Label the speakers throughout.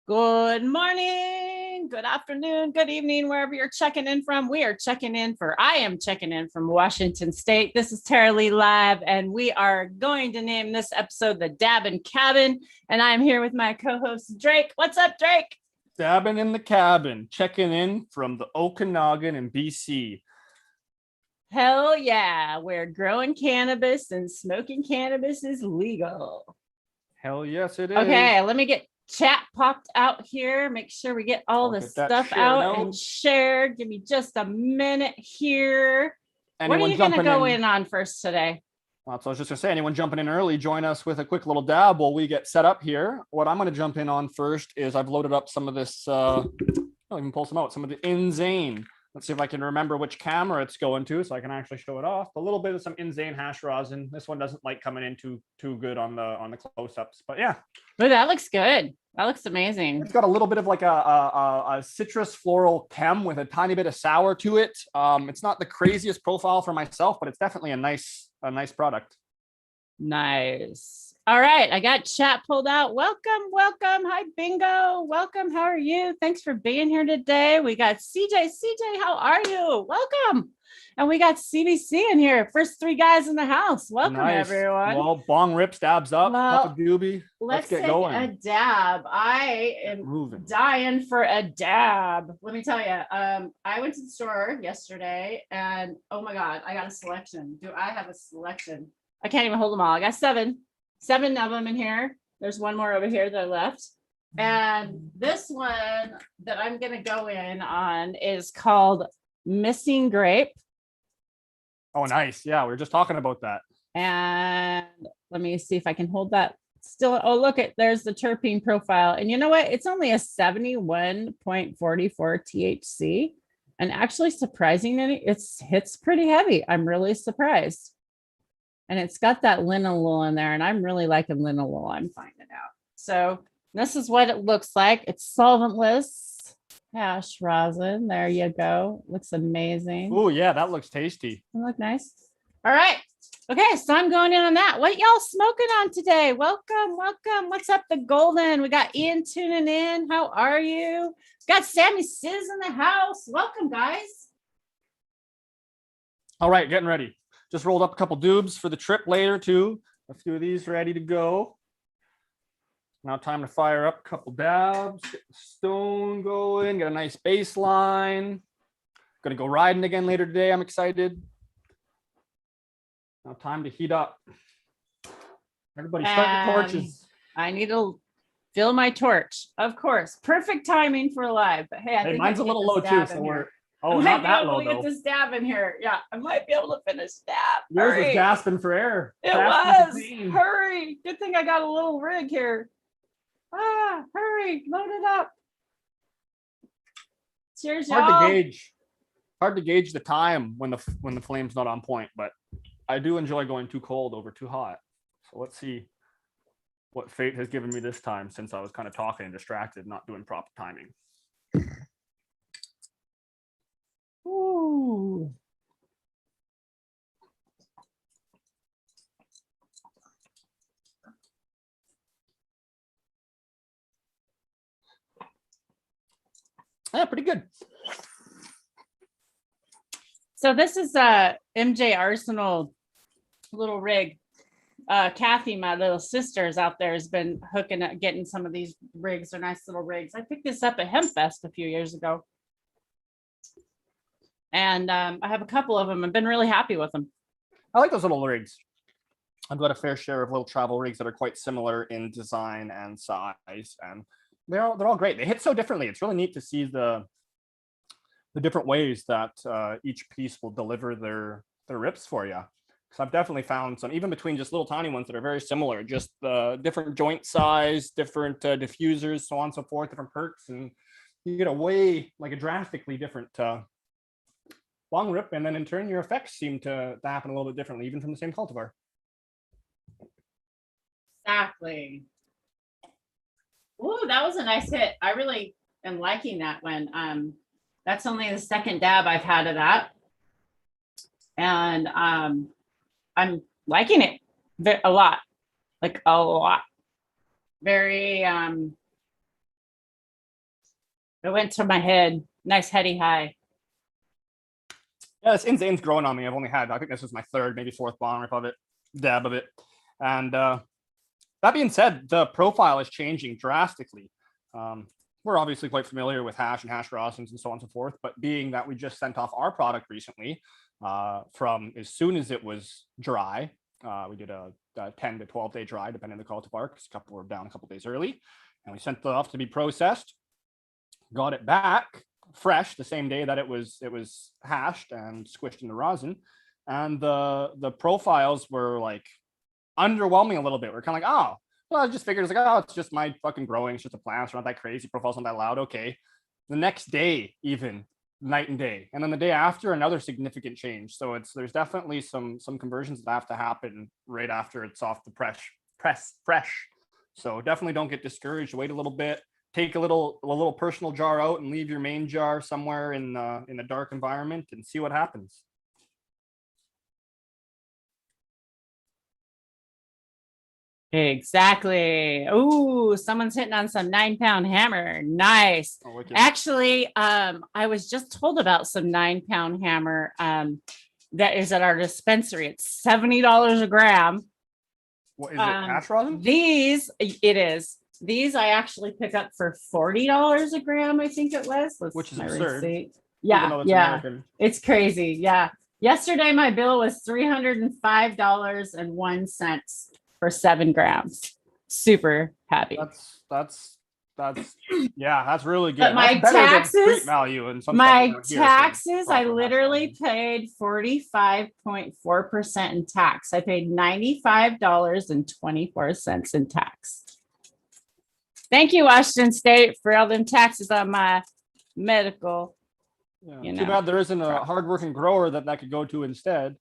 Speaker 1: Good morning, good afternoon, good evening, wherever you're checking in from. I am checking in from Washington State. This is TaraLee Live, and we are going to name this episode the Dabbin Cabin. And I'm here with my co-host, Drake. What's up, Drake?
Speaker 2: Dabbin in the cabin, checking in from the Okanagan in BC.
Speaker 1: Hell yeah, where growing cannabis and smoking cannabis is legal.
Speaker 2: Hell yes, it is.
Speaker 1: Okay, let me get chat popped out here. Make sure we get all the stuff out and shared. Give me just a minute here. What are you going to go in on first today?
Speaker 2: Well, so I was just going to say, anyone jumping in early, join us with a quick little dab while we get set up here. What I'm going to jump in on first is I've loaded up some of this, I'll even pull some out, some of the Insane. Let's see if I can remember which camera it's going to so I can actually show it off. A little bit of some Insane hash rosin. This one doesn't like coming in too good on the close-ups, but yeah.
Speaker 1: But that looks good. That looks amazing.
Speaker 2: It's got a little bit of like a citrus floral chem with a tiny bit of sour to it. It's not the craziest profile for myself, but it's definitely a nice product.
Speaker 1: Nice. All right, I got chat pulled out. Welcome. Hi, Bingo. Welcome. How are you? Thanks for being here today. We got CJ. CJ, how are you? Welcome. And we got CBC in here. First three guys in the house. Welcome, everyone.
Speaker 2: Well, bong rips, dabs up. Papa doobie. Let's get going.
Speaker 1: A dab. I am dying for a dab. Let me tell you. I went to the store yesterday, and oh my God, I got a selection. Do I have a selection? I can't even hold them all. I got seven of them in here. There's one more over here that I left. And this one that I'm going to go in on is called Missing Grape.
Speaker 2: Oh, nice. Yeah, we were just talking about that.
Speaker 1: And let me see if I can hold that still. Oh, look, there's the terpene profile. And you know what? It's only a 71.44 THC. And actually, surprisingly, it hits pretty heavy. I'm really surprised. And it's got that linalool in there, and I'm really liking linalool. I'm finding out. So this is what it looks like. It's solventless hash rosin. There you go. Looks amazing.
Speaker 2: Oh yeah, that looks tasty.
Speaker 1: Look nice. All right. Okay, so I'm going in on that. What y'all smoking on today? Welcome. What's up, the Golden? We got Ian tuning in. How are you? Got Sammy Sizz in the house. Welcome, guys.
Speaker 2: All right, getting ready. Just rolled up a couple dubs for the trip later too. A few of these ready to go. Now time to fire up a couple dabs, get the stone going, get a nice baseline. Gonna go riding again later today. I'm excited. Now time to heat up. Everybody start the torches.
Speaker 1: I need to fill my torch, of course. Perfect timing for live. But hey, I think
Speaker 2: mine's a little low too, so we're not that low though.
Speaker 1: Get this dab in here. Yeah, I might be able to finish dab.
Speaker 2: Yours was gasping for air.
Speaker 1: It was. Hurry. Good thing I got a little rig here. Hurry. Load it up. Cheers, y'all.
Speaker 2: Hard to gauge the time when the flame's not on point, but I do enjoy going too cold over too hot. So let's see what fate has given me this time, since I was kind of talking and distracted, not doing proper timing.
Speaker 1: Ooh.
Speaker 2: Yeah, pretty good.
Speaker 1: So this is MJ Arsenal little rig. Kathy, my little sister, is out there, has been hooking up, getting some of these rigs. They're nice little rigs. I picked this up at HempFest a few years ago. And I have a couple of them. I've been really happy with them.
Speaker 2: I like those little rigs. I've got a fair share of little travel rigs that are quite similar in design and size, and they're all great. They hit so differently. It's really neat to see the different ways that each piece will deliver their rips for you. Because I've definitely found some, even between just little tiny ones that are very similar, just the different joint size, different diffusers, so on and so forth, different perks, and you get a drastically different long rip, and then in turn your effects seem to happen a little bit differently, even from the same cultivar.
Speaker 1: Exactly. Ooh, that was a nice hit. I really am liking that one. That's only the second dab I've had of that, and I'm liking it a lot, like a lot. Very It went to my head. Nice heady high.
Speaker 2: Yeah, this Insane's growing on me. I've only had, I think this is my third, maybe fourth bong rip of it, dab of it. And that being said, the profile is changing drastically. We're obviously quite familiar with hash and hash rosins and so on and so forth, but being that we just sent off our product recently, from as soon as it was dry, we did a 10 to 12 day dry, depending on the cultivar, because a couple were down a couple days early, and we sent it off to be processed, got it back fresh the same day that it was hashed and squished into rosin, and the profiles were like underwhelming a little bit. We're kind of like, oh, well, I just figured it's like, oh, it's just my fucking growing, it's just a plant, it's not that crazy, profile's not that loud. Okay. The next day, even night and day, and then the day after, another significant change. So there's definitely some conversions that have to happen right after it's off the press fresh. So definitely don't get discouraged. Wait a little bit. Take a little personal jar out and leave your main jar somewhere in a dark environment and see what happens.
Speaker 1: Exactly. Ooh, someone's hitting on some 9-pound hammer. Nice.
Speaker 2: Oh,
Speaker 1: actually, I was just told about some 9-pound hammer that is at our dispensary. It's $70 a gram.
Speaker 2: What is it? Hash rosin?
Speaker 1: It is. These I actually pick up for $40 a gram, I think it was.
Speaker 2: Which is absurd.
Speaker 1: Yeah, yeah. American. It's crazy. Yeah. Yesterday my bill was $305.01 for 7 grams. Super happy.
Speaker 2: That's yeah, that's really good.
Speaker 1: But my taxes,
Speaker 2: value and
Speaker 1: I literally paid 45.4% in tax. I paid $95.24 in tax. Thank you, Washington State, for all them taxes on my medical.
Speaker 2: Yeah. Too bad there isn't a hardworking grower that could go to instead.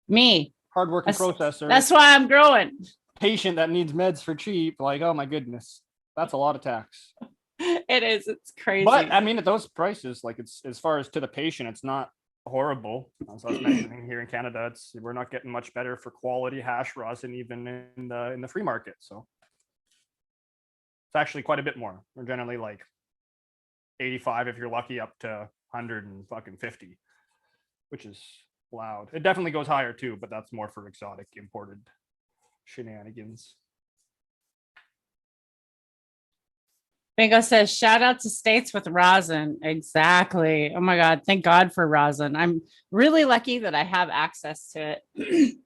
Speaker 1: Me.
Speaker 2: Hardworking processor.
Speaker 1: That's why I'm growing.
Speaker 2: Patient that needs meds for cheap. Like, oh my goodness, that's a lot of tax.
Speaker 1: It is. It's crazy.
Speaker 2: But I mean, at those prices, like, it's as far as to the patient, it's not horrible. As I was mentioning, here in Canada, we're not getting much better for quality hash rosin even in the free market. So it's actually quite a bit more. We're generally like 85 if you're lucky, up to 150, which is loud. It definitely goes higher too, but that's more for exotic imported shenanigans.
Speaker 1: Bingo says, shout out to states with rosin. Exactly. Oh my God. Thank God for rosin. I'm really lucky that I have access to it.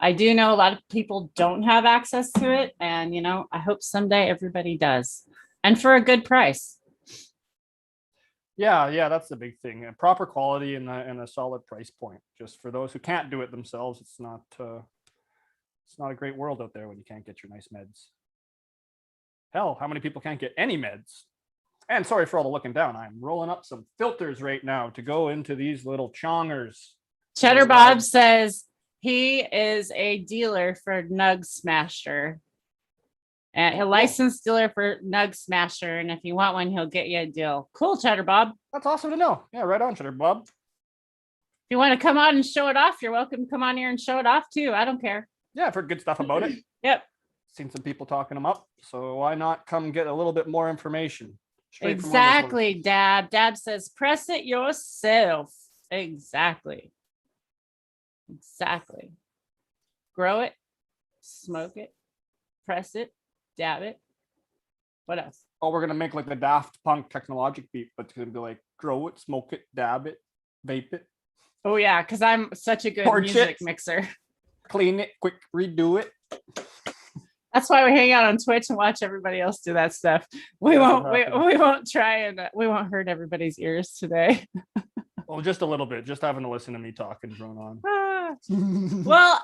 Speaker 1: I do know a lot of people don't have access to it. And, I hope someday everybody does. And for a good price.
Speaker 2: Yeah, that's the big thing. Proper quality and a solid price point. Just for those who can't do it themselves, it's not a great world out there when you can't get your nice meds. Hell, how many people can't get any meds? And sorry for all the looking down. I'm rolling up some filters right now to go into these little chongers.
Speaker 1: Cheddar Bob says he is a dealer for Nug Smasher. And a licensed dealer for Nug Smasher. And if you want one, he'll get you a deal. Cool, Cheddar Bob.
Speaker 2: That's awesome to know. Yeah, right on, Cheddar Bob.
Speaker 1: If you want to come on and show it off, you're welcome to come on here and show it off too. I don't care.
Speaker 2: Yeah, I've heard good stuff about it.
Speaker 1: Yep.
Speaker 2: Seen some people talking them up. So why not come get a little bit more information?
Speaker 1: Exactly, Dad. Dad says, press it yourself. Exactly. Grow it, smoke it, press it, dab it. What else?
Speaker 2: Oh, we're gonna make like the Daft Punk Technologic beat, but it's gonna be like grow it, smoke it, dab it, vape it.
Speaker 1: Oh yeah, because I'm such a good music mixer.
Speaker 2: Clean it, quick redo it.
Speaker 1: That's why we hang out on Twitch and watch everybody else do that stuff. We won't try and we won't hurt everybody's ears today.
Speaker 2: Well, just a little bit, just having to listen to me talk and drone on.
Speaker 1: Well,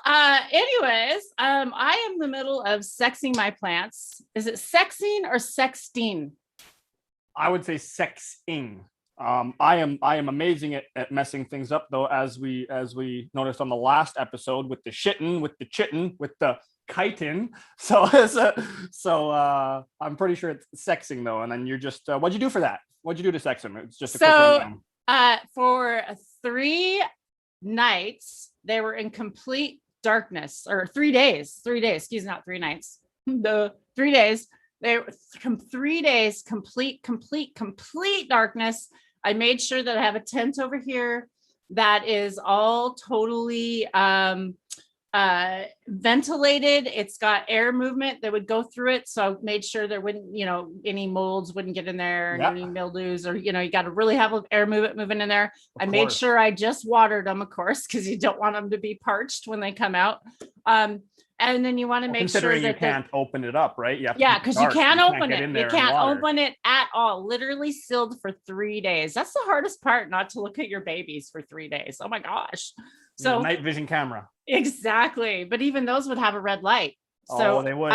Speaker 1: anyways, I am in the middle of sexing my plants. Is it sexing or sexting?
Speaker 2: I would say sexing. I am amazing at messing things up though, as we noticed on the last episode with the shitting, with the chitting, with the chitin. So I'm pretty sure it's sexing though. And then you're just what'd you do for that? What'd you do to sex him? It's just a quick rundown.
Speaker 1: For 3 nights, they were in complete darkness, or 3 days, excuse me, not 3 nights. The 3 days, They 3 days, complete darkness. I made sure that I have a tent over here that is all totally ventilated. It's got air movement that would go through it. So I made sure there wouldn't, any molds wouldn't get in there, and any mildews, or, you got to really have air movement moving in there. I made sure I just watered them, of course, because you don't want them to be parched when they come out. And then you want to make sure that
Speaker 2: you can't open it up, right?
Speaker 1: Because you can't open it. You can't open it at all. Literally sealed for 3 days. That's the hardest part, not to look at your babies for 3 days. Oh my gosh. So
Speaker 2: night vision camera.
Speaker 1: Exactly. But even those would have a red light. So
Speaker 2: they would.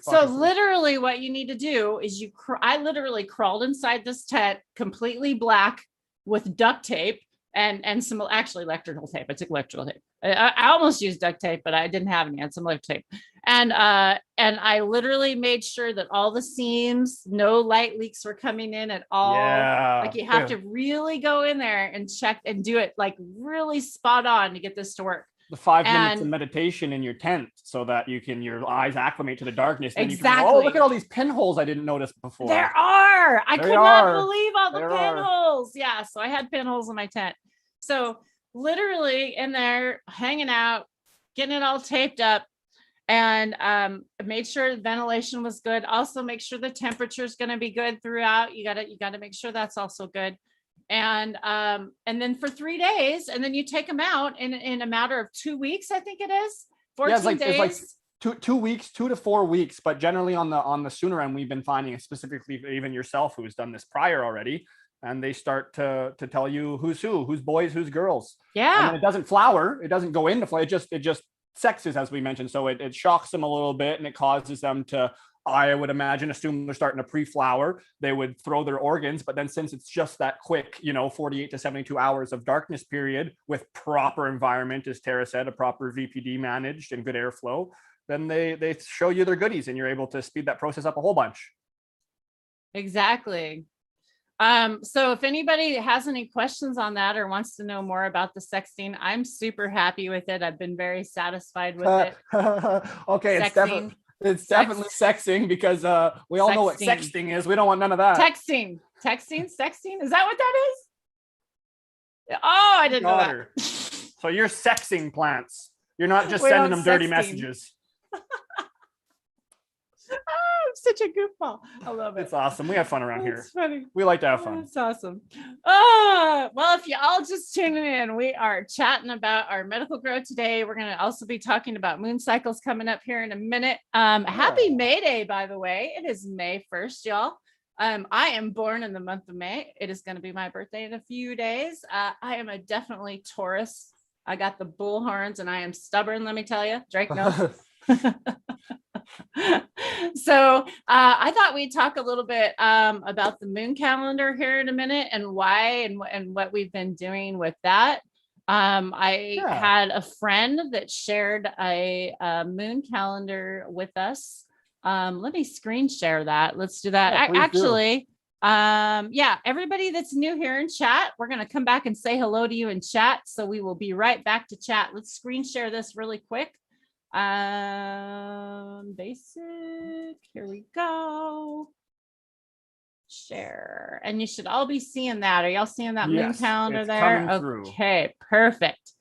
Speaker 1: So literally what you need to do is I literally crawled inside this tent completely black with duct tape and some actually electrical tape. I took electrical tape. I almost used duct tape, but I didn't have any. I had some electrical tape. And I literally made sure that all the seams, no light leaks were coming in at all.
Speaker 2: Yeah.
Speaker 1: Like you have to really go in there and check and do it like really spot on to get this to work.
Speaker 2: The 5 minutes of meditation in your tent so that your eyes acclimate to the darkness. And
Speaker 1: exactly.
Speaker 2: You can, look at all these pinholes I didn't notice before.
Speaker 1: There are. I could not believe all the pinholes. Yeah. So I had pinholes in my tent. So literally in there hanging out, getting it all taped up, and made sure ventilation was good. Also make sure the temperature is going to be good throughout. You got to make sure that's also good. And then for 3 days, and then you take them out in a matter of 2 weeks, I think it is 14 days.
Speaker 2: It's like 2 weeks, 2 to 4 weeks, but generally on the sooner end, we've been finding, specifically even yourself, who's done this prior already, and they start to tell you who's boys, who's girls.
Speaker 1: Yeah.
Speaker 2: And it doesn't flower. It doesn't go into flower. It just sexes, as we mentioned. So it shocks them a little bit, and it causes them to, I would assume they're starting to pre-flower. They would throw their organs, but then since it's just that quick, 48 to 72 hours of darkness period with proper environment, as Tara said, a proper VPD managed and good airflow, then they show you their goodies, and you're able to speed that process up a whole bunch.
Speaker 1: Exactly. So if anybody has any questions on that or wants to know more about the sexting, I'm super happy with it. I've been very satisfied with it.
Speaker 2: Okay. It's definitely sexing, because we all know what sexting is. We don't want none of that.
Speaker 1: Sexting. Is that what that is? Oh, I didn't know that.
Speaker 2: So you're sexing plants. You're not just sending them dirty messages.
Speaker 1: I'm such a goofball. I love it.
Speaker 2: It's awesome. We have fun around here.
Speaker 1: It's funny.
Speaker 2: We like to have fun.
Speaker 1: It's awesome. Well, if you all just tuned in, we are chatting about our medical grow today. We're going to also be talking about moon cycles coming up here in a minute. Happy MayDay, by the way. It is May 1st, y'all. I am born in the month of May. It is going to be my birthday in a few days. I am a definitely Taurus. I got the bull horns, and I am stubborn, let me tell you. Drake knows. So I thought we'd talk a little bit about the moon calendar here in a minute, and why and what we've been doing with that. I had a friend that shared a moon calendar with us. Let me screen share that. Let's do that. Everybody that's new here in chat, we're going to come back and say hello to you in chat. So we will be right back to chat. Let's screen share this really quick. Basic, here we go. Share, and you should all be seeing that. Are y'all seeing that moon calendar there? Okay, perfect.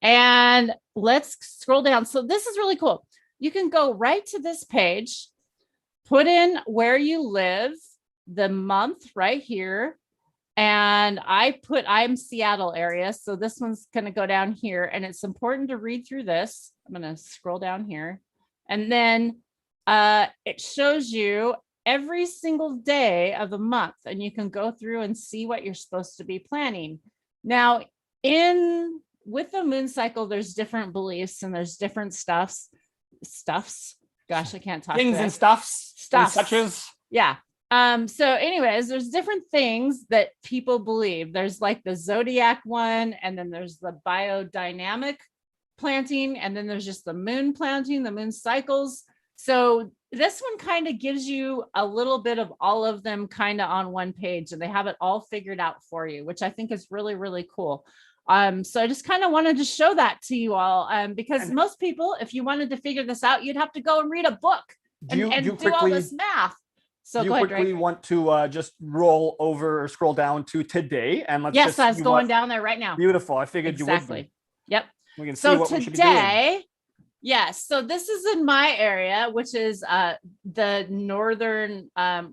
Speaker 1: And let's scroll down. So this is really cool. You can go right to this page, put in where you live, the month right here. And I'm Seattle area. So this one's going to go down here, and it's important to read through this. I'm going to scroll down here, and then it shows you every single day of the month, and you can go through and see what you're supposed to be planning. Now, with the moon cycle, there's different beliefs, and there's different stuffs. Gosh, I can't talk.
Speaker 2: Things and stuffs. Such as.
Speaker 1: Yeah. So anyways, there's different things that people believe. There's like the zodiac one, and then there's the biodynamic planting, and then there's just the moon planting, the moon cycles. So this one kind of gives you a little bit of all of them kind of on one page, and they have it all figured out for you, which I think is really, really cool. So I just kind of wanted to show that to you all, because most people, if you wanted to figure this out, you'd have to go and read a book and do all this math. So
Speaker 2: you
Speaker 1: go ahead,
Speaker 2: quickly
Speaker 1: Drake.
Speaker 2: want to just roll over or scroll down to today, and let's
Speaker 1: Yes,
Speaker 2: just
Speaker 1: I was
Speaker 2: see
Speaker 1: going
Speaker 2: what
Speaker 1: down there right now.
Speaker 2: beautiful. I figured you would be.
Speaker 1: Exactly. Yep.
Speaker 2: We can see
Speaker 1: So
Speaker 2: what we should be doing.
Speaker 1: today, yes, so this is in my area, which is the northern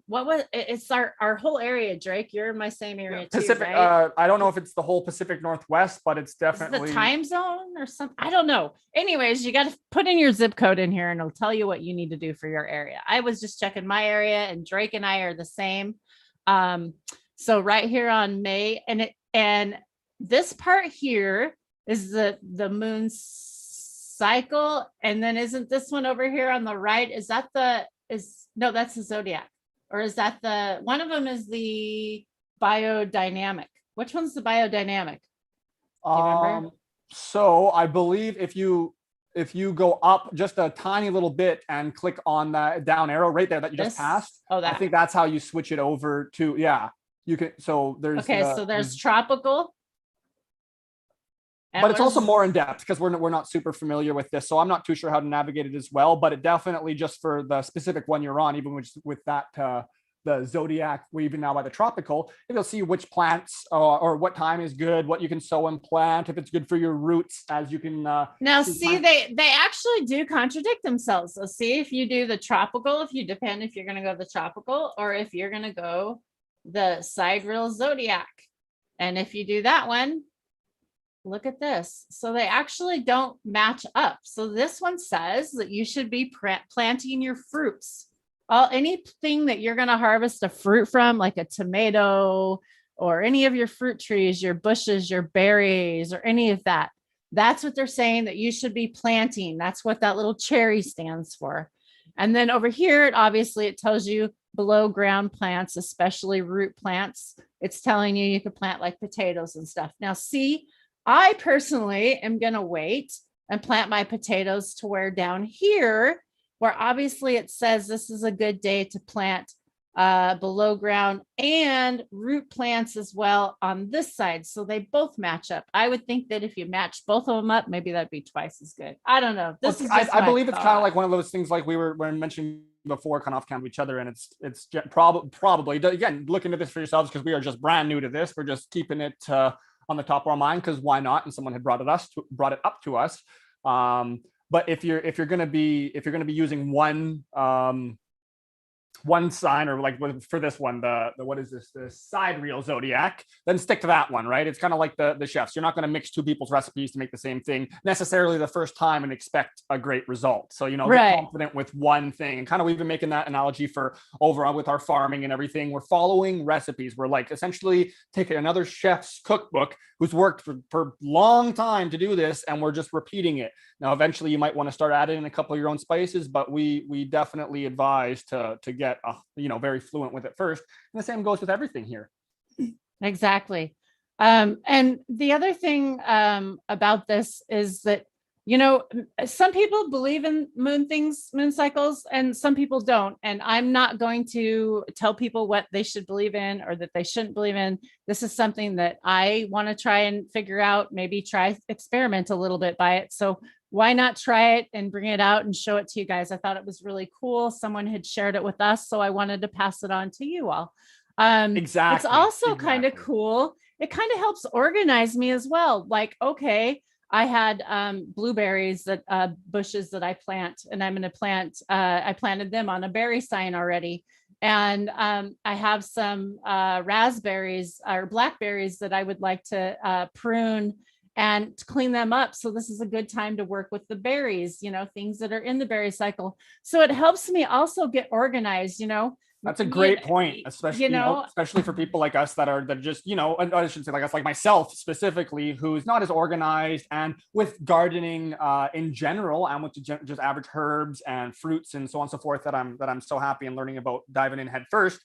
Speaker 1: what was it's our whole area, Drake. You're in my same area too,
Speaker 2: Pacific.
Speaker 1: right?
Speaker 2: I don't know if it's the whole Pacific Northwest, but it's
Speaker 1: Is it
Speaker 2: definitely
Speaker 1: the time zone or something? I don't know. Anyways, you got to put in your zip code in here and it'll tell you what you need to do for your area. I was just checking my area, and Drake and I are the same. So right here on May, and this part here is the moon cycle, and then isn't this one over here on the right? Is that no, that's the zodiac, or is that the one of them is the biodynamic? Which one's the biodynamic? Do you remember?
Speaker 2: So I believe if you go up just a tiny little bit and click on that down arrow right there that you just passed,
Speaker 1: Oh,
Speaker 2: I
Speaker 1: that.
Speaker 2: think that's how you switch it over to, yeah, you can. So there's
Speaker 1: Okay, so there's tropical.
Speaker 2: But it's also more in depth because we're not super familiar with this, so I'm not too sure how to navigate it as well. But it definitely, just for the specific one you're on, even with that the zodiac, we're even now by the tropical, it'll see which plants or what time is good, what you can sow and plant, if it's good for your roots, as you can
Speaker 1: now see they actually do contradict themselves. So see, if you do the tropical, if you're going to go the tropical, or if you're going to go the sidereal zodiac, and if you do that one, look at this. So they actually don't match up. So this one says that you should be planting your fruits. Anything that you're going to harvest a fruit from, like a tomato or any of your fruit trees, your bushes, your berries, or any of that. That's what they're saying that you should be planting. That's what that little cherry stands for. And then over here, it tells you below ground plants, especially root plants. It's telling you could plant like potatoes and stuff. Now, see, I personally am going to wait and plant my potatoes to where down here, where obviously it says this is a good day to plant below ground and root plants as well on this side. So they both match up. I would think that if you match both of them up, maybe that'd be twice as good. I don't know.
Speaker 2: I believe it's kind of like one of those things like we were mentioning before, kind of off camera each other, and it's probably, again, look into this for yourselves, because we are just brand new to this. We're just keeping it on the top of our mind because why not? And someone had brought it up to us. But if you're going to be using one sign, or like for this one, the what is this, the sidereal zodiac, then stick to that one, right? It's kind of like the chefs. You're not going to mix two people's recipes to make the same thing necessarily the first time and expect a great result. So, get confident with one thing. And kind of, we've been making that analogy for over with our farming and everything. We're following recipes. We're like essentially taking another chef's cookbook who's worked for a long time to do this, and we're just repeating it. Now, eventually you might want to start adding in a couple of your own spices, but we definitely advise to get very fluent with it first. And the same goes with everything here.
Speaker 1: Exactly. And the other thing about this is that, some people believe in moon cycles, and some people don't. And I'm not going to tell people what they should believe in or that they shouldn't believe in. This is something that I want to try and figure out, maybe experiment a little bit by it. So why not try it and bring it out and show it to you guys? I thought it was really cool. Someone had shared it with us, so I wanted to pass it on to you all.
Speaker 2: Exactly.
Speaker 1: It's also kind of cool. It kind of helps organize me as well. Like, okay, I had blueberries bushes that I plant, and I'm going to plant. I planted them on a berry sign already, and I have some raspberries or blackberries that I would like to prune and to clean them up. So this is a good time to work with the berries, things that are in the berry cycle. So it helps me also get organized,
Speaker 2: That's a great point, especially especially for people like us that just, I shouldn't say like us, like myself specifically, who's not as organized, and with gardening in general, and with just average herbs and fruits and so on and so forth, that I'm so happy and learning about, diving in head first.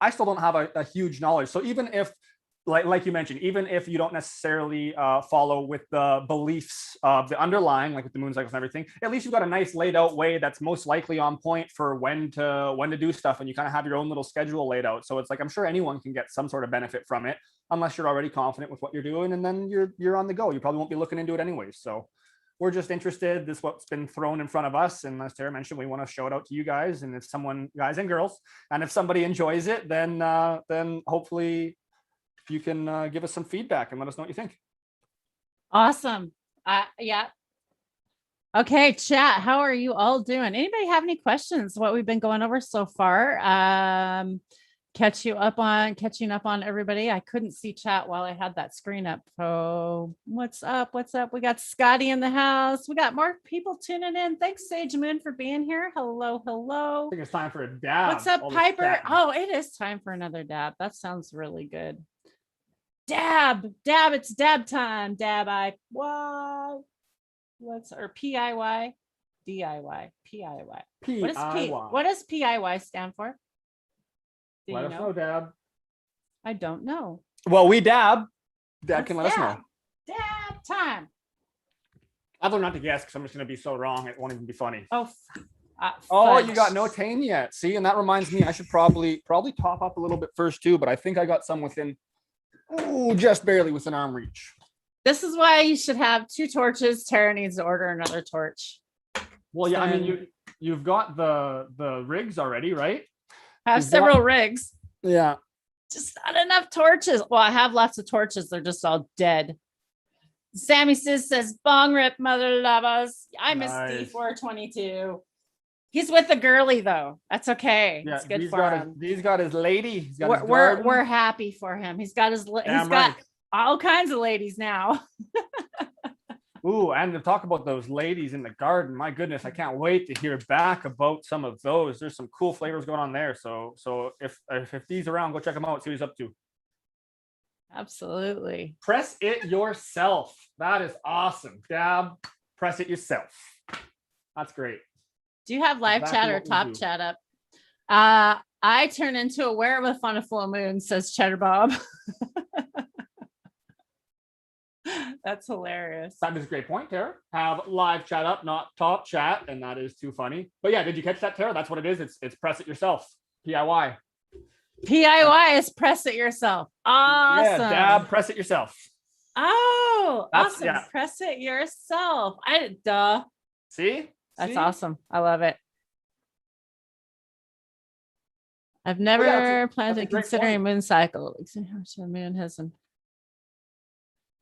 Speaker 2: I still don't have a huge knowledge. So even if, like you mentioned, even if you don't necessarily follow with the beliefs of the underlying, like with the moon cycles and everything, at least you've got a nice laid out way that's most likely on point for when to do stuff, and you kind of have your own little schedule laid out. So it's like, I'm sure anyone can get some sort of benefit from it, unless you're already confident with what you're doing, and then you're on the go. You probably won't be looking into it anyways. So we're just interested. This is what's been thrown in front of us. And as Tara mentioned, we want to show it out to you guys. And if someone, guys and girls, and if somebody enjoys it, then hopefully you can give us some feedback and let us know what you think.
Speaker 1: Awesome. Yeah. Okay, chat. How are you all doing? Anybody have any questions? What we've been going over so far? Catching up on everybody. I couldn't see chat while I had that screen up. So what's up? What's up? We got Scotty in the house. We got more people tuning in. Thanks, Sage Moon, for being here. Hello, hello.
Speaker 2: I think it's time for a dab.
Speaker 1: What's up, Piper? Oh, it is time for another dab. That sounds really good. Dab, it's dab time. Dab what's or PIY, DIY, PIY. What does PIY stand for?
Speaker 2: Let us know, Dab.
Speaker 1: I don't know.
Speaker 2: Well, we dab. Dad can let us know.
Speaker 1: Dab time.
Speaker 2: I've learned not to guess because I'm just going to be so wrong. It won't even be funny.
Speaker 1: Oh,
Speaker 2: you got no tame yet. See, and that reminds me, I should probably top up a little bit first too. But I think I got some within, just barely within arm reach.
Speaker 1: This is why you should have 2 torches. Tara needs to order another torch.
Speaker 2: Well, yeah, I mean, you've got the rigs already, right?
Speaker 1: I have several rigs.
Speaker 2: Yeah.
Speaker 1: Just not enough torches. Well, I have lots of torches. They're just all dead. Sammy says, bong rip, mother lovers. I miss D422. He's with the girly, though. That's okay. Yeah, it's good for him.
Speaker 2: He's got his lady.
Speaker 1: We're happy for him. He's got all kinds of ladies now.
Speaker 2: Ooh, and to talk about those ladies in the garden, my goodness, I can't wait to hear back about some of those. There's some cool flavors going on there. So if he's around, go check him out, see what he's up to.
Speaker 1: Absolutely.
Speaker 2: Press it yourself. That is awesome. Dab, press it yourself. That's great.
Speaker 1: Do you have live chat or top chat up? I turn into aware of a fun of full moon, says Cheddar Bob. That's hilarious.
Speaker 2: That is a great point, Tara. Have live chat up, not top chat, and that is too funny. But yeah, did you catch that, Tara? That's what it is. It's press it yourself. PIY.
Speaker 1: PIY is press it yourself. Awesome.
Speaker 2: Yeah, dab, press it yourself.
Speaker 1: Oh, awesome. Yeah. Press it yourself.
Speaker 2: See?
Speaker 1: That's awesome. I love it. I've never planned to consider a moon cycle. Moon hasn't.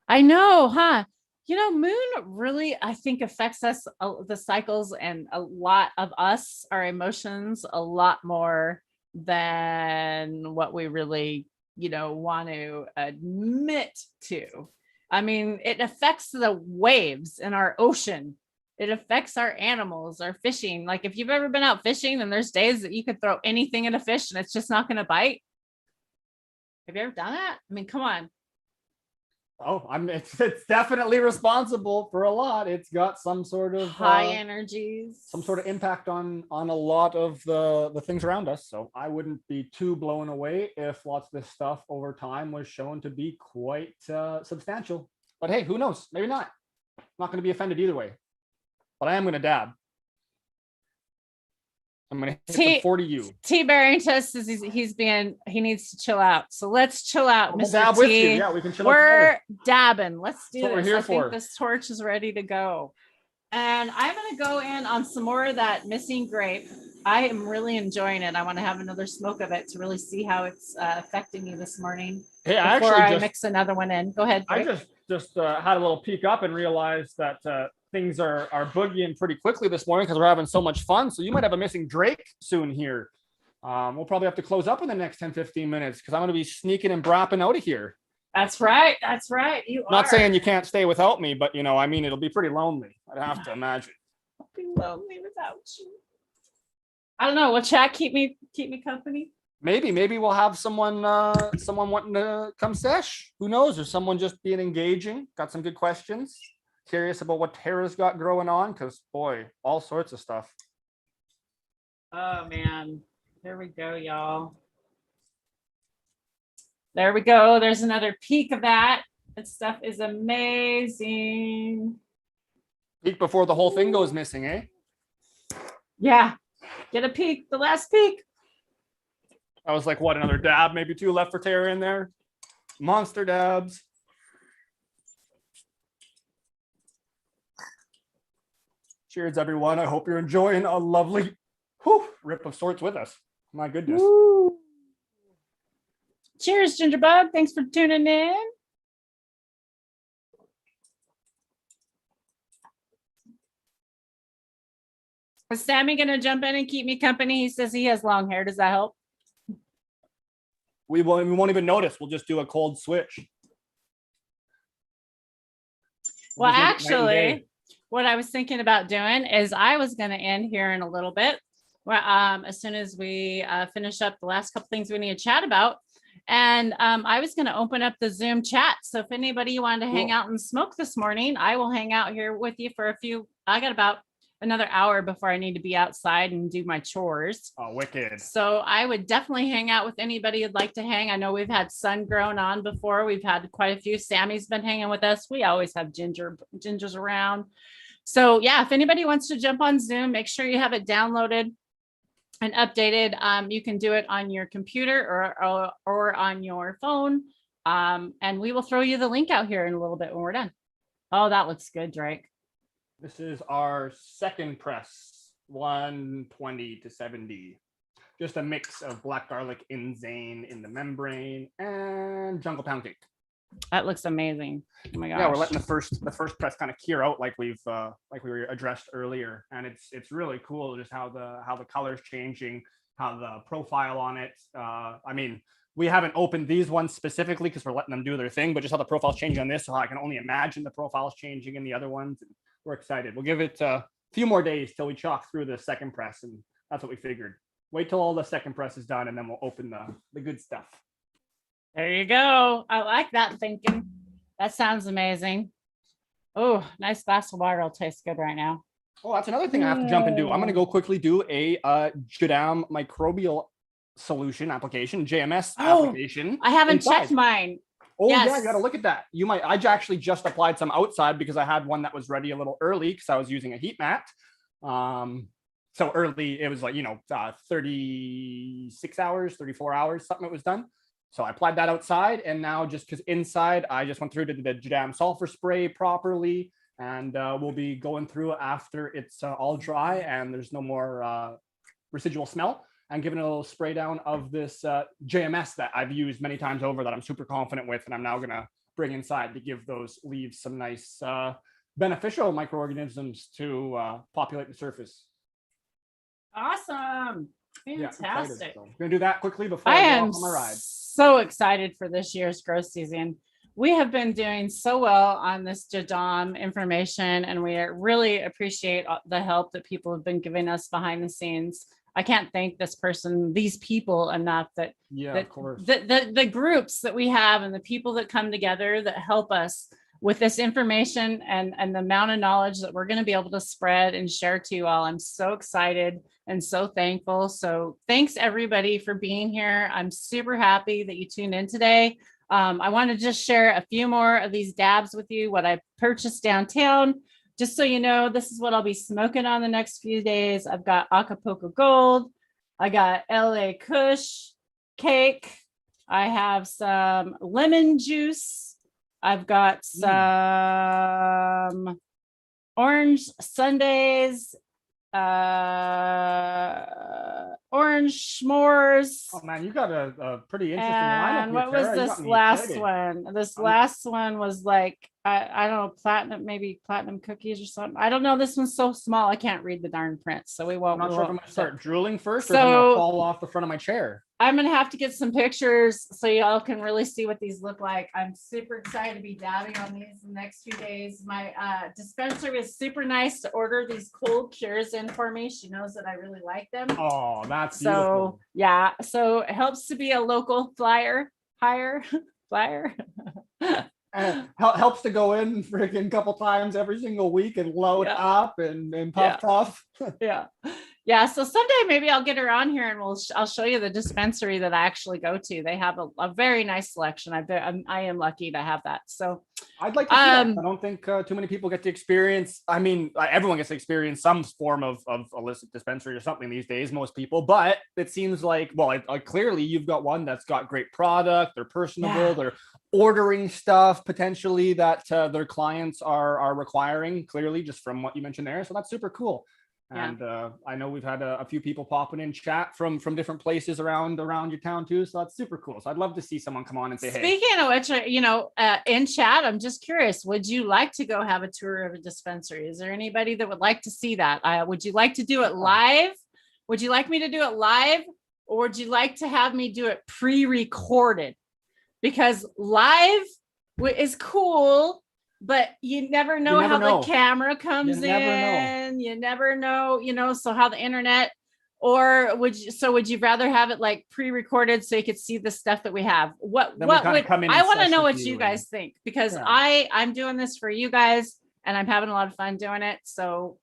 Speaker 1: I know, huh? You know, moon really, I think, affects us, the cycles, and a lot of us, our emotions, a lot more than what we really, want to admit to. I mean, it affects the waves in our ocean. It affects our animals, our fishing. Like if you've ever been out fishing and there's days that you could throw anything at a fish and it's just not going to bite. Have you ever done that? I mean, come on.
Speaker 2: Oh, it's definitely responsible for a lot. It's got some sort of
Speaker 1: high energies,
Speaker 2: some sort of impact on a lot of the things around us. So I wouldn't be too blown away if lots of this stuff over time was shown to be quite substantial. But hey, who knows? Maybe not. I'm not going to be offended either way. But I am going to dab. I'm going to hit the 40U.
Speaker 1: T Barrington says he needs to chill out. So let's chill out,
Speaker 2: Mr.
Speaker 1: Dab
Speaker 2: T. With you. Yeah, we can chill out.
Speaker 1: We're dabbing. Let's do
Speaker 2: this.
Speaker 1: I think this torch is ready to go. And I'm going to go in on some more of that missing grape. I am really enjoying it. I want to have another smoke of it to really see how it's affecting me this morning.
Speaker 2: Hey,
Speaker 1: before I mix another one in. Go ahead, Drake.
Speaker 2: I just had a little peek up and realized that things are boogieing pretty quickly this morning because we're having so much fun. So you might have a missing Drake soon here. We'll probably have to close up in the next 10-15 minutes because I'm going to be sneaking and brapping out of here.
Speaker 1: That's right.
Speaker 2: Not saying you can't stay without me, but I mean, it'll be pretty lonely. I'd have to imagine.
Speaker 1: I'll be lonely without you. I don't know. Will chat keep me company?
Speaker 2: Maybe we'll have someone wanting to come sesh. Who knows? Or someone just being engaging. Got some good questions. Curious about what Tara's got growing on, because boy, all sorts of stuff.
Speaker 1: Oh man, there we go, y'all. There we go. There's another peek of that. That stuff is amazing.
Speaker 2: Peek before the whole thing goes missing, eh?
Speaker 1: Yeah, get a peek. The last peek.
Speaker 2: I was like, what, another dab? Maybe 2 left for Tara in there. Monster dabs. Cheers, everyone. I hope you're enjoying a lovely rip of sorts with us. My goodness.
Speaker 1: Woo. Cheers, Gingerbug. Thanks for tuning in. Is Sammy going to jump in and keep me company? He says he has long hair. Does that help?
Speaker 2: We won't even notice. We'll just do a cold switch.
Speaker 1: Well, actually, what I was thinking about doing is I was going to end here in a little bit. Well, as soon as we finish up the last couple things we need to chat about. And I was going to open up the Zoom chat. So if anybody wanted to hang out and smoke this morning, I will hang out here with you for I got about another hour before I need to be outside and do my chores.
Speaker 2: Oh, wicked.
Speaker 1: So I would definitely hang out with anybody who'd like to hang. I know we've had Sun grown on before. We've had quite a few. Sammy's been hanging with us. We always have Gingers around. So yeah, if anybody wants to jump on Zoom, make sure you have it downloaded and updated. You can do it on your computer or on your phone. And we will throw you the link out here in a little bit when we're done. Oh, that looks good, Drake.
Speaker 2: This is our second press, 120 to 70. Just a mix of black garlic Insane in the membrane and jungle pound cake.
Speaker 1: That looks amazing. Oh my gosh.
Speaker 2: Yeah, we're letting the first press kind of cure out like we were addressed earlier, and it's really cool just how the color's changing, how the profile on it. I mean, we haven't opened these ones specifically because we're letting them do their thing, but just how the profile's changing on this, so I can only imagine the profile's changing in the other ones. And we're excited. We'll give it a few more days till we chalk through the second press, and that's what we figured. Wait till all the second press is done, and then we'll open the good stuff.
Speaker 1: There you go. I like that thinking. That sounds amazing. Oh, nice glass of water will taste good right now.
Speaker 2: Oh, that's another thing I have to jump and do. I'm going to go quickly do a Jadam microbial solution application, JMS application.
Speaker 1: I haven't checked mine.
Speaker 2: Oh, yes. Yeah, you got to look at that. I actually just applied some outside because I had one that was ready a little early because I was using a heat mat. So early, it was like, 36 hours, 34 hours, something that was done. So I applied that outside, and now just because inside, I just went through to the Jadam sulfur spray properly, and we'll be going through after it's all dry and there's no more residual smell, and giving it a little spray down of this JMS that I've used many times over that I'm super confident with, and I'm now going to bring inside to give those leaves some nice beneficial microorganisms to populate the surface.
Speaker 1: Awesome. Fantastic.
Speaker 2: So I'm going to do that quickly before I go off on my ride.
Speaker 1: So excited for this year's grow season. We have been doing so well on this Jadam information, and we really appreciate the help that people have been giving us behind the scenes. I can't thank these people enough
Speaker 2: of course.
Speaker 1: The groups that we have and the people that come together that help us with this information and the amount of knowledge that we're going to be able to spread and share to you all. I'm so excited and so thankful. So thanks everybody for being here. I'm super happy that you tuned in today. I want to just share a few more of these dabs with you, what I purchased downtown. Just so you know, this is what I'll be smoking on the next few days. I've got Acapulco Gold. I got LA Kush cake. I have some lemon juice. I've got some orange sundaes, orange s'mores.
Speaker 2: Oh man, you got a pretty interesting lineup.
Speaker 1: And what was this last one? This last one was like, I don't know, platinum cookies or something. I don't know. This one's so small, I can't read the darn print. So we won't.
Speaker 2: I'm not sure if I'm gonna start drooling first or if I'm gonna fall off the front of my chair.
Speaker 1: I'm gonna have to get some pictures so y'all can really see what these look like. I'm super excited to be dabbing on these in the next few days. My dispenser is super nice to order these cold cures in for me. She knows that I really like them.
Speaker 2: Oh, that's
Speaker 1: so beautiful. Yeah. So it helps to be a local flyer.
Speaker 2: Helps to go in freaking couple times every single week and load up and puff.
Speaker 1: Yeah. Yeah, so someday maybe I'll get her on here and I'll show you the dispensary that I actually go to. They have a very nice selection. I am lucky to have that. So
Speaker 2: I'd like to see that. I don't think too many people get to experience. I mean, everyone gets to experience some form of illicit dispensary or something these days, most people. But it seems like, well, clearly you've got one that's got great product. They're personable.
Speaker 1: Yeah.
Speaker 2: They're ordering stuff potentially that their clients are requiring. Clearly, just from what you mentioned there. So that's super cool.
Speaker 1: Yeah.
Speaker 2: And I know we've had a few people popping in chat from different places around your town too. So that's super cool. So I'd love to see someone come on and say, hey.
Speaker 1: Speaking of which, in chat, I'm just curious, would you like to go have a tour of a dispensary? Is there anybody that would like to see that? Would you like to do it live? Would you like me to do it live? Or would you like to have me do it pre-recorded? Because live is cool, but you never know how the camera comes in. You never know, so how the internet, or would you rather have it like pre-recorded so you could see the stuff that we have? I want to know what you guys think, because I'm doing this for you guys and I'm having a lot of fun doing it. So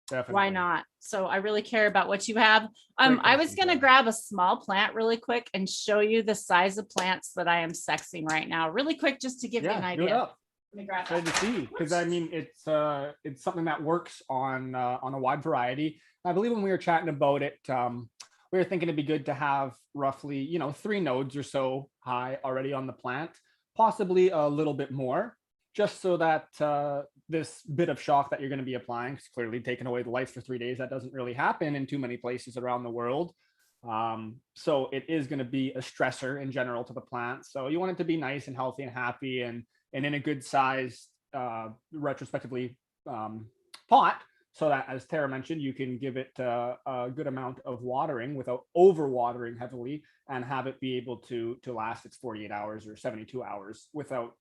Speaker 1: definitely. Why not? So I really care about what you have. I was going to grab a small plant really quick and show you the size of plants that I am sexing right now, really quick, just to give you an idea.
Speaker 2: Excited to see, because I mean it's something that works on a wide variety. I believe when we were chatting about it, we were thinking it'd be good to have roughly 3 nodes or so high already on the plant, possibly a little bit more, just so that this bit of shock that you're going to be applying, because clearly taking away the lights for 3 days, that doesn't really happen in too many places around the world. So it is going to be a stressor in general to the plant. So you want it to be nice and healthy and happy and in a good size, retrospectively pot, so that, as Tara mentioned, you can give it a good amount of watering without over watering heavily, and have it be able to last its 48 hours or 72 hours without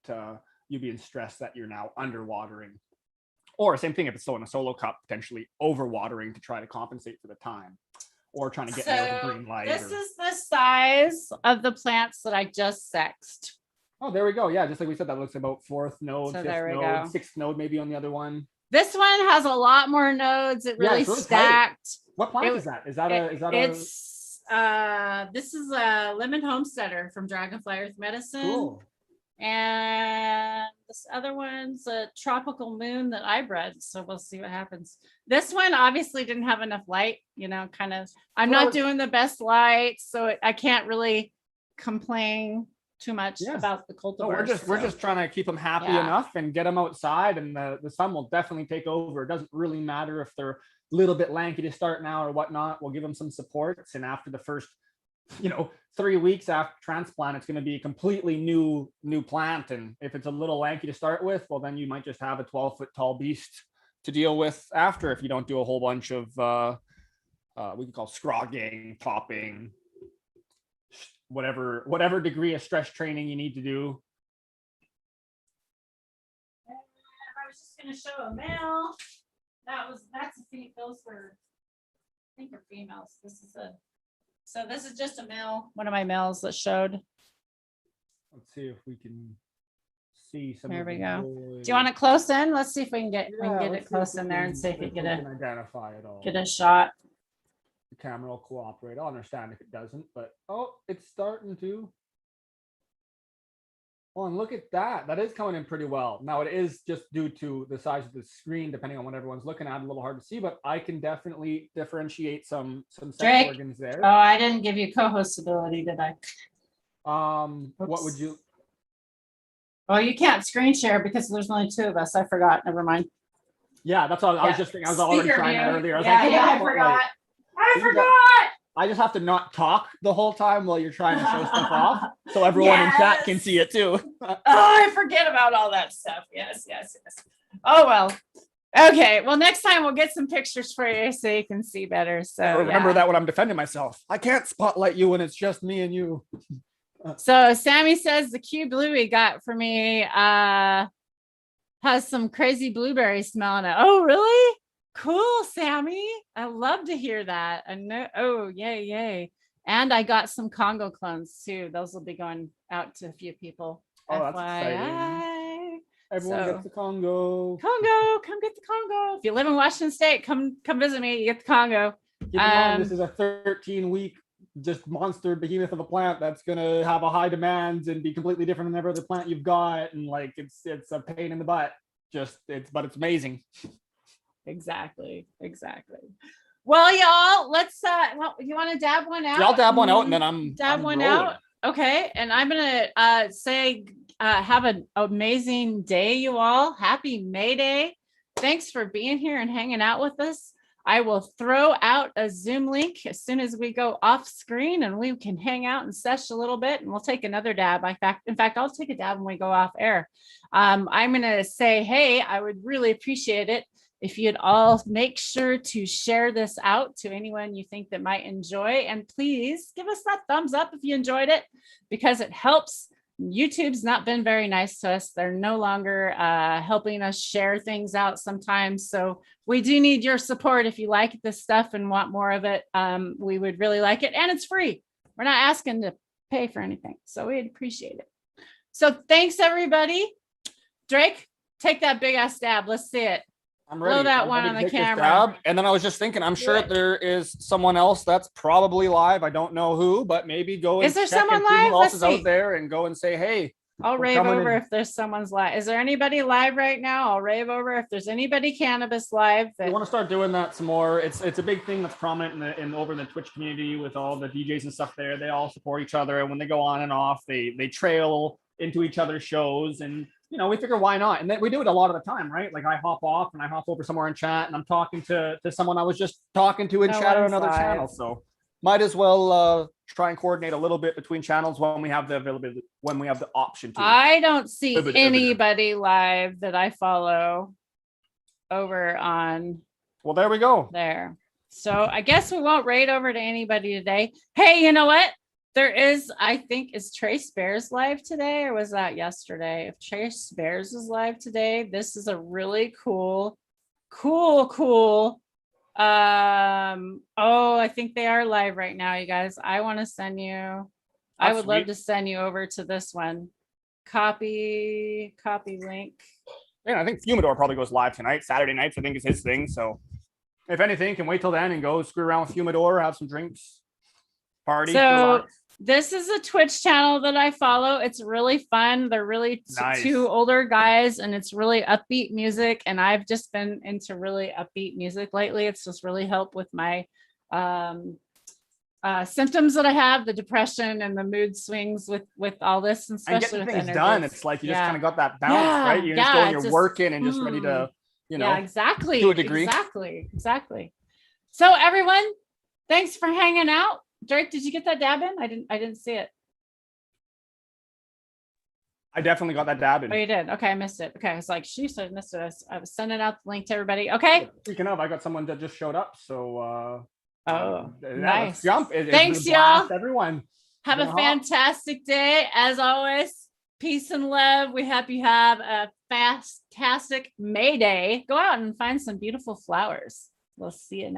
Speaker 2: you being stressed that you're now under watering. Or same thing if it's still in a solo cup, potentially over watering to try to compensate for the time, or trying to get more of a green light.
Speaker 1: This is the size of the plants that I just sexed.
Speaker 2: Oh, there we go. Yeah, just like we said, that looks about 4th node, 5th node, 6th node maybe on the other one.
Speaker 1: This one has a lot more nodes. It really stacked.
Speaker 2: Tight. What plant is that?
Speaker 1: This is a lemon homesteader from Dragonfly Earth Medicine. Cool. And this other one's a tropical moon that I bred. So we'll see what happens. This one obviously didn't have enough light, kind of. I'm not doing the best light, so I can't really complain too much about the cultivars.
Speaker 2: No, we're just trying to keep them happy enough and get them outside, and the sun will definitely take over. It doesn't really matter if they're a little bit lanky to start now or whatnot. We'll give them some supports, and after the first 3 weeks after transplant, it's going to be a completely new plant. And if it's a little lanky to start with, well, then you might just have a 12-foot tall beast to deal with after, if you don't do a whole bunch of we can call scrogging, topping, whatever degree of stress training you need to do.
Speaker 1: And I was just going to show a male. That's a female. Those were, I think, are females. This is just a male. One of my males that showed.
Speaker 2: Let's see if we can see some.
Speaker 1: There we go. Do you want it close in? Let's see if we can get it close in there and see if we can
Speaker 2: identify it all.
Speaker 1: Get a shot.
Speaker 2: The camera will cooperate. I'll understand if it doesn't, but it's starting to. Oh, and look at that. That is coming in pretty well. Now, it is just due to the size of the screen, depending on what everyone's looking at, a little hard to see, but I can definitely differentiate some sex organs there.
Speaker 1: Oh, I didn't give you co-host ability, did I?
Speaker 2: What would you?
Speaker 1: Oh, you can't screen share because there's only 2 of us. I forgot. Never mind.
Speaker 2: Yeah, that's all. I was just thinking. I was already trying that earlier.
Speaker 1: I forgot. I forgot.
Speaker 2: I just have to not talk the whole time while you're trying to show stuff off, so everyone in chat can see it too.
Speaker 1: I forget about all that stuff. Yes. Oh, well. Okay. Well, next time we'll get some pictures for you so you can see better. So
Speaker 2: remember that when I'm defending myself. I can't spotlight you when it's just me and you.
Speaker 1: So Sammy says the Q blue he got for me has some crazy blueberry smell in it. Oh, really? Cool, Sammy. I love to hear that. I know. Oh, yay. And I got some Congo clones too. Those will be going out to a few people.
Speaker 2: Oh, that's exciting. Everyone gets the Congo.
Speaker 1: Come get the Congo. If you live in Washington State, come visit me. You get the Congo.
Speaker 2: Keep in mind, this is a 13-week just monster behemoth of a plant that's gonna have a high demand and be completely different than every other plant you've got, and like it's a pain in the butt. But it's amazing.
Speaker 1: Exactly. Well, y'all, let's you want to dab one out?
Speaker 2: Yeah, I'll dab one out and then I'm
Speaker 1: one
Speaker 2: rolling.
Speaker 1: out. Okay, and I'm gonna say have an amazing day, you all. Happy May Day. Thanks for being here and hanging out with us. I will throw out a Zoom link as soon as we go off screen, and we can hang out and sesh a little bit, and we'll take another dab. In fact, I'll take a dab when we go off air. I'm gonna say, hey, I would really appreciate it if you'd all make sure to share this out to anyone you think that might enjoy. And please give us that thumbs up if you enjoyed it, because it helps. YouTube's not been very nice to us. They're no longer helping us share things out sometimes. So we do need your support. If you like this stuff and want more of it, we would really like it. And it's free. We're not asking to pay for anything. So we'd appreciate it. So thanks, everybody. Drake, take that big ass stab. Let's see it.
Speaker 2: I'm ready.
Speaker 1: Blow that one on the camera.
Speaker 2: And then I was just thinking, I'm sure there is someone else that's probably live. I don't know who, but maybe go and
Speaker 1: is there
Speaker 2: check
Speaker 1: someone
Speaker 2: and see
Speaker 1: live?
Speaker 2: who else is out there and go and say, hey.
Speaker 1: I'll rave over if there's someone's live. Is there anybody live right now? I'll rave over if there's anybody cannabis live.
Speaker 2: We want to start doing that some more. It's a big thing that's prominent over in the Twitch community with all the DJs and stuff there. They all support each other, and when they go on and off, they trail into each other's shows, and we figure why not? And then we do it a lot of the time, right? Like I hop off and I hop over somewhere in chat and I'm talking to someone I was just talking to in chat on another channel. So might as well try and coordinate a little bit between channels when we have the availability, when we have the option to.
Speaker 1: I don't see anybody live that I follow over on.
Speaker 2: Well, there we go.
Speaker 1: There. So I guess we won't raid over to anybody today. Hey, you know what? There is, I think, is Trace Bears live today, or was that yesterday? If Trace Bears is live today, this is a really cool. Oh, I think they are live right now, you guys. I want to send you. I would love to send you over to this one. Copy link.
Speaker 2: Yeah, I think Fumidor probably goes live tonight. Saturday nights, I think, is his thing. So if anything, can wait till then and go screw around with Fumidor, have some drinks, party.
Speaker 1: So this is a Twitch channel that I follow. It's really fun. They're really
Speaker 2: nice.
Speaker 1: Two older guys, and it's really upbeat music. And I've just been into really upbeat music lately. It's just really helped with my symptoms that I have, the depression and the mood swings with all this, and especially
Speaker 2: and
Speaker 1: with
Speaker 2: things
Speaker 1: energy.
Speaker 2: done. It's like you just kind of got that balance, right? You're just going, you're working and just ready to,
Speaker 1: exactly.
Speaker 2: To a degree.
Speaker 1: Exactly. So everyone, thanks for hanging out. Drake, did you get that dab in? I didn't see it.
Speaker 2: I definitely got that dab in.
Speaker 1: Oh, you did? Okay, I missed it. Okay, I was like, she said missed it. I was sending out the link to everybody. Okay.
Speaker 2: Speaking of, I got someone that just showed up. So
Speaker 1: nice.
Speaker 2: Jump.
Speaker 1: Thanks, y'all.
Speaker 2: Everyone.
Speaker 1: Have a fantastic day. As always, peace and love. We hope you have a fantastic May Day. Go out and find some beautiful flowers. We'll see you next.